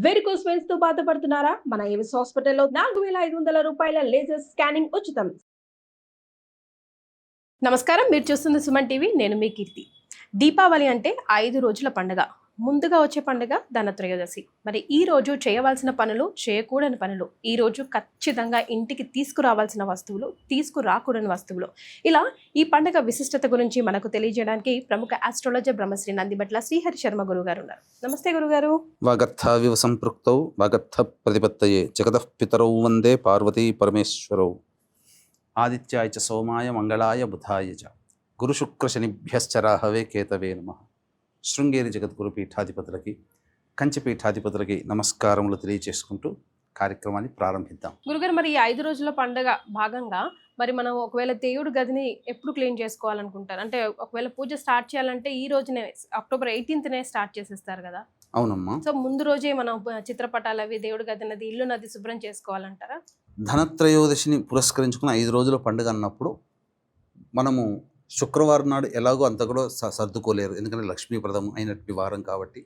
Varicose veins తో బాధపడుతున్నారా? మన ఏవిస్ హాస్పిటల్లో 4500 రూపాయల లేజర్ స్కానింగ్ ఉచితం. నమస్కారం, మీరు చూస్తుంది సుమన్ టీవీ. నేను మీ కీర్తి. దీపావళి అంటే 5 రోజుల పండుగ. ముందుగా వచ్చే పండుగ ధనత్రయోదశి. మరి ఈ రోజు చేయవలసిన పనులు, చేయకూడని పనులు, ఈ రోజు ఖచ్చితంగా ఇంటికి తీసుకురావాల్సిన వస్తువులు, తీసుకురాకూడని వస్తువులు, ఇలా ఈ పండుగ విశిష్టత గురించి మనకు తెలియజేయడానికి ప్రముఖ ఆస్ట్రాలజర్ బ్రహ్మశ్రీ నందిబట్ల శ్రీహరి శర్మ గురువు గారు ఉన్నారు. నమస్తే గురుగారు. వాగర్థావివ సంపృక్తౌ వాగర్థ ప్రతిపత్తయే జగతః పితరౌ వందే పార్వతీ పరమేశ్వరౌ. ఆదిత్యాయ చ సోమాయ మంగళాయ బుధాయ చ గురుశుక్రశనిభ్యశ్చ రాహవే కేతవే నమః. శృంగేరి జగద్గురు పీఠాధిపతులకి, కంచి పీఠాధిపతులకి నమస్కారములు తెలియచేసుకుంటూ కార్యక్రమాన్ని ప్రారంభిద్దాం. గురుగారు, మరి ఈ 5 రోజుల పండుగ భాగంగా మరి మనం ఒకవేళ దేవుడి గదిని ఎప్పుడు క్లీన్ చేసుకోవాలనుకుంటారు? అంటే ఒకవేళ పూజ స్టార్ట్ చేయాలంటే ఈ రోజునే అక్టోబర్ 18నే స్టార్ట్ చేసేస్తారు కదా. అవునమ్మా. సో ముందు రోజే మనం చిత్రపటాలు అవి, దేవుడి గది నది, ఇల్లు నది శుభ్రం చేసుకోవాలంటారా? ధనత్రయోదశిని పురస్కరించుకున్న 5 రోజుల పండుగ అన్నప్పుడు మనము శుక్రవారం నాడు ఎలాగో అంత కూడా సర్దుకోలేరు, ఎందుకంటే లక్ష్మీప్రదం అయినటువంటి వారం కాబట్టి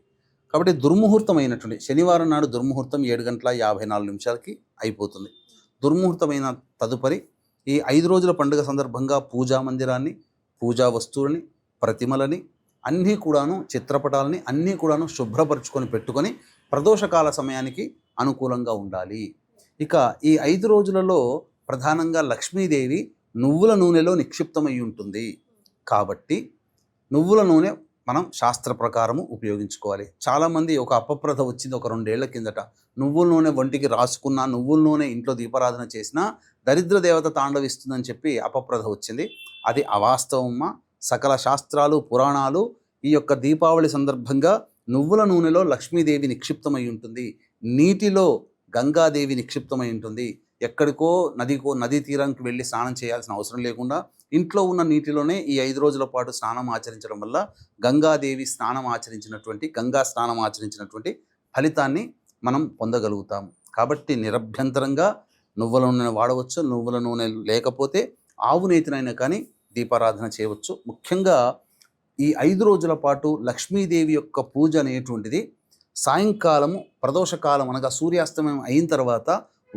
దుర్ముహూర్తం అయినటువంటి శనివారం నాడు దుర్ముహూర్తం 7:54 అయిపోతుంది. దుర్ముహూర్తమైన తదుపరి ఈ 5 రోజుల పండుగ సందర్భంగా పూజా మందిరాన్ని, పూజా వస్తువులని, ప్రతిమలని అన్నీ కూడాను, చిత్రపటాలని అన్నీ కూడాను శుభ్రపరుచుకొని పెట్టుకొని ప్రదోషకాల సమయానికి అనుకూలంగా ఉండాలి. ఇక ఈ 5 రోజులలో ప్రధానంగా లక్ష్మీదేవి నువ్వుల నూనెలో నిక్షిప్తమై ఉంటుంది. కాబట్టి నువ్వుల నూనె మనం శాస్త్ర ప్రకారము ఉపయోగించుకోవాలి. చాలామంది ఒక అపప్రథ వచ్చింది ఒక 2 ఏళ్ల కిందట. నువ్వుల నూనె ఒంటికి రాసుకున్నా, నువ్వుల నూనె ఇంట్లో దీపారాధన చేసినా దరిద్ర దేవత తాండవిస్తుందని చెప్పి అపప్రథ వచ్చింది. అది అవాస్తవమా. సకల శాస్త్రాలు, పురాణాలు ఈ యొక్క దీపావళి సందర్భంగా నువ్వుల నూనెలో లక్ష్మీదేవి నిక్షిప్తమై ఉంటుంది, నీటిలో గంగాదేవి నిక్షిప్తమై ఉంటుంది. ఎక్కడికో నదీ తీరానికి వెళ్ళి స్నానం చేయాల్సిన అవసరం లేకుండా ఇంట్లో ఉన్న నీటిలోనే ఈ 5 రోజుల పాటు స్నానం ఆచరించడం వల్ల గంగా స్నానం ఆచరించినటువంటి ఫలితాన్ని మనం పొందగలుగుతాము. కాబట్టి నిరభ్యంతరంగా నువ్వుల నూనె వాడవచ్చు. నువ్వుల నూనె లేకపోతే ఆవు నేతినైనా కానీ దీపారాధన చేయవచ్చు. ముఖ్యంగా ఈ 5 రోజుల పాటు లక్ష్మీదేవి యొక్క పూజ అనేటువంటిది సాయంకాలము ప్రదోషకాలం అనగా సూర్యాస్తమయం అయిన తర్వాత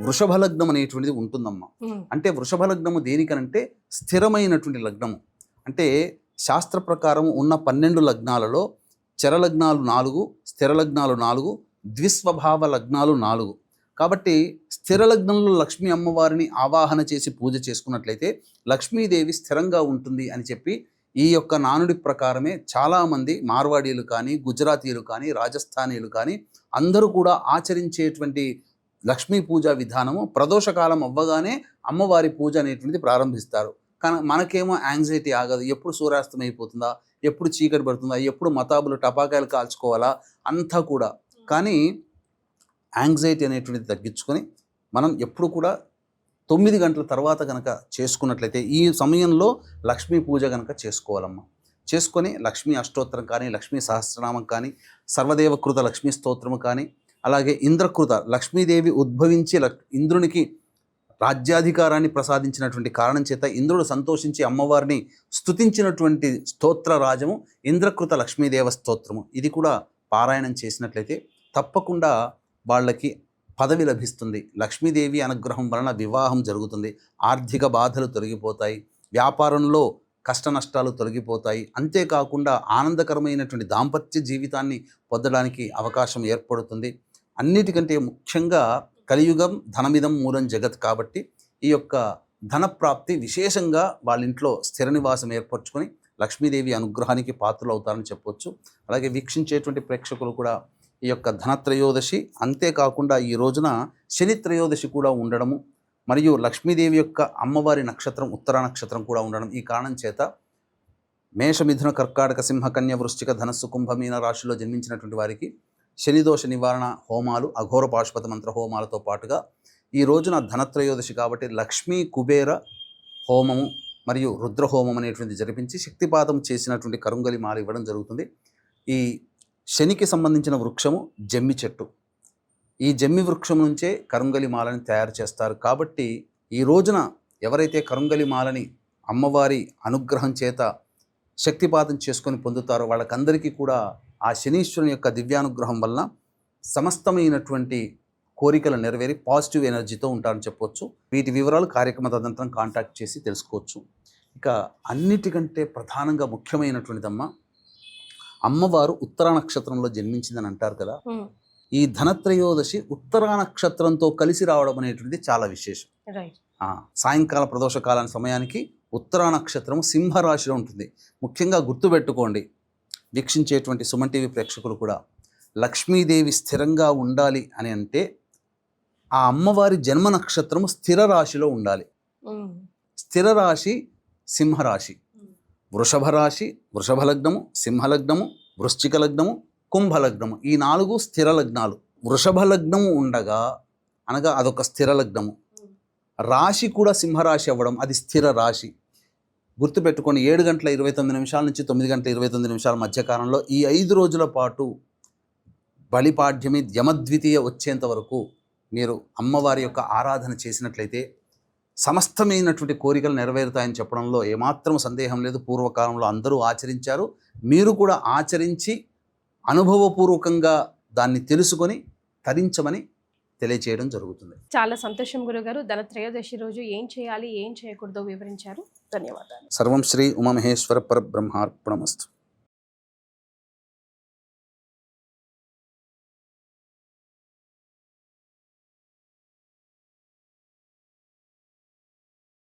వృషభ లగ్నం అనేటువంటిది ఉంటుందమ్మా. అంటే వృషభ లగ్నము దేనికనంటే స్థిరమైనటువంటి లగ్నము. అంటే శాస్త్ర ప్రకారం ఉన్న 12 లగ్నాలలో చరలగ్నాలు 4, స్థిర లగ్నాలు 4, ద్విస్వభావ లగ్నాలు 4. కాబట్టి స్థిర లగ్నంలో లక్ష్మీ అమ్మవారిని ఆవాహన చేసి పూజ చేసుకున్నట్లయితే లక్ష్మీదేవి స్థిరంగా ఉంటుంది అని చెప్పి ఈ యొక్క నానుడి ప్రకారమే చాలామంది మార్వాడీలు కానీ, గుజరాతీలు కానీ, రాజస్థానీలు కానీ అందరూ కూడా ఆచరించేటువంటి లక్ష్మీ పూజా విధానము ప్రదోషకాలం అవ్వగానే అమ్మవారి పూజ అనేటువంటిది ప్రారంభిస్తారు. కానీ మనకేమో యాంగ్జైటీ ఆగదు. ఎప్పుడు సూర్యాస్తం అయిపోతుందా, ఎప్పుడు చీకటి పడుతుందా, ఎప్పుడు మతాబులు టపాకాయలు కాల్చుకోవాలా అంతా కూడా. కానీ యాంగ్జైటీ అనేటువంటిది తగ్గించుకొని మనం ఎప్పుడు కూడా 9 గంటల తర్వాత కనుక చేసుకున్నట్లయితే ఈ సమయంలో లక్ష్మీ పూజ కనుక చేసుకోవాలమ్మా. చేసుకొని లక్ష్మీ అష్టోత్తరం కానీ, లక్ష్మీ సహస్రనామం కానీ, సర్వదేవకృత లక్ష్మీ స్తోత్రము కానీ, అలాగే ఇంద్రకృత లక్ష్మీదేవి ఉద్భవించి ఇంద్రునికి రాజ్యాధికారాన్ని ప్రసాదించినటువంటి కారణం చేత ఇంద్రుడు సంతోషించి అమ్మవారిని స్తుతించినటువంటి స్తోత్ర రాజము ఇంద్రకృత లక్ష్మీదేవ స్తోత్రము. ఇది కూడా పారాయణం చేసినట్లయితే తప్పకుండా వాళ్ళకి పదవి లభిస్తుంది. లక్ష్మీదేవి అనుగ్రహం వలన వివాహం జరుగుతుంది, ఆర్థిక బాధలు తొలగిపోతాయి, వ్యాపారంలో కష్ట నష్టాలు తొలగిపోతాయి. అంతేకాకుండా ఆనందకరమైనటువంటి దాంపత్య జీవితాన్ని పొందడానికి అవకాశం ఏర్పడుతుంది. అన్నిటికంటే ముఖ్యంగా కలియుగం ధనమిదం మూలం జగత్ కాబట్టి ఈ యొక్క ధనప్రాప్తి విశేషంగా వాళ్ళ ఇంట్లో స్థిర నివాసం ఏర్పరచుకొని లక్ష్మీదేవి అనుగ్రహానికి పాత్రలు అవుతారని చెప్పవచ్చు. అలాగే వీక్షించేటువంటి ప్రేక్షకులు కూడా ఈ యొక్క ధనత్రయోదశి, అంతేకాకుండా ఈ రోజున శని త్రయోదశి కూడా ఉండడము, మరియు లక్ష్మీదేవి యొక్క అమ్మవారి నక్షత్రం ఉత్తర నక్షత్రం కూడా ఉండడం, ఈ కారణం చేత మేష, మిథున, కర్కాటక, సింహ, కన్య, వృశ్చిక, ధనస్సు, కుంభ, మీన రాశిలో జన్మించినటువంటి వారికి శనిదోష నివారణ హోమాలు, అఘోర పాశుపత మంత్ర హోమాలతో పాటుగా ఈ రోజున ధనత్రయోదశి కాబట్టి లక్ష్మీ కుబేర హోమము మరియు రుద్రహోమం అనేటువంటిది జరిపించి శక్తిపాతం చేసినటువంటి కరుంగలి మాల ఇవ్వడం జరుగుతుంది. ఈ శనికి సంబంధించిన వృక్షము జమ్మి చెట్టు. ఈ జమ్మి వృక్షం నుంచే కరుంగలి మాలని తయారు చేస్తారు. కాబట్టి ఈ రోజున ఎవరైతే కరుంగలి మాలని అమ్మవారి అనుగ్రహం చేత శక్తిపాతం చేసుకొని పొందుతారో వాళ్ళకందరికీ కూడా ఆ శనీశ్వరుని యొక్క దివ్యానుగ్రహం వలన సమస్తమైనటువంటి కోరికలు నెరవేరి పాజిటివ్ ఎనర్జీతో ఉంటారని చెప్పొచ్చు. వీటి వివరాలు కార్యక్రమ తదనంతరం కాంటాక్ట్ చేసి తెలుసుకోవచ్చు. ఇక అన్నిటికంటే ప్రధానంగా ముఖ్యమైనటువంటిదమ్మా, అమ్మవారు ఉత్తరా నక్షత్రంలో జన్మించిందని అంటారు కదా. ఈ ధనత్రయోదశి ఉత్తరా నక్షత్రంతో కలిసి రావడం అనేటువంటిది చాలా విశేషం. రైట్. సాయంకాల ప్రదోష కాలాని సమయానికి ఉత్తరా నక్షత్రం సింహరాశిలో ఉంటుంది. ముఖ్యంగా గుర్తుపెట్టుకోండి వీక్షించేటువంటి సుమన్ టీవీ ప్రేక్షకులు కూడా, లక్ష్మీదేవి స్థిరంగా ఉండాలి అని అంటే ఆ అమ్మవారి జన్మ నక్షత్రము స్థిర రాశిలో ఉండాలి. స్థిర రాశి సింహరాశి, వృషభ రాశి, వృషభ లగ్నము, సింహలగ్నము, వృశ్చిక లగ్నము, కుంభలగ్నము, ఈ 4 స్థిర లగ్నాలు. వృషభ లగ్నము ఉండగా అనగా అదొక స్థిర లగ్నము. రాశి కూడా సింహరాశి అవ్వడం అది స్థిర రాశి. గుర్తుపెట్టుకొని 7 గంటల 29 నిమిషాల నుంచి 9 గంటల 29 నిమిషాల మధ్యకాలంలో ఈ 5 రోజుల పాటు బలిపాడ్యమి యమద్వితీయ వచ్చేంత వరకు మీరు అమ్మవారి యొక్క ఆరాధన చేసినట్లయితే సమస్తమైనటువంటి కోరికలు నెరవేరుతాయని చెప్పడంలో ఏమాత్రం సందేహం లేదు. పూర్వకాలంలో అందరూ ఆచరించారు. మీరు కూడా ఆచరించి అనుభవపూర్వకంగా దాన్ని తెలుసుకొని తరించమని తెలియచేయడం జరుగుతుంది. చాలా సంతోషం గురుగారు. ధనత్రయోదశి రోజు ఏం చేయాలి, ఏం చేయకూడదో వివరించారు. ధన్యవాదాలు. సర్వం శ్రీ ఉమామహేశ్వర పరబ్రహ్మార్పణమస్తు.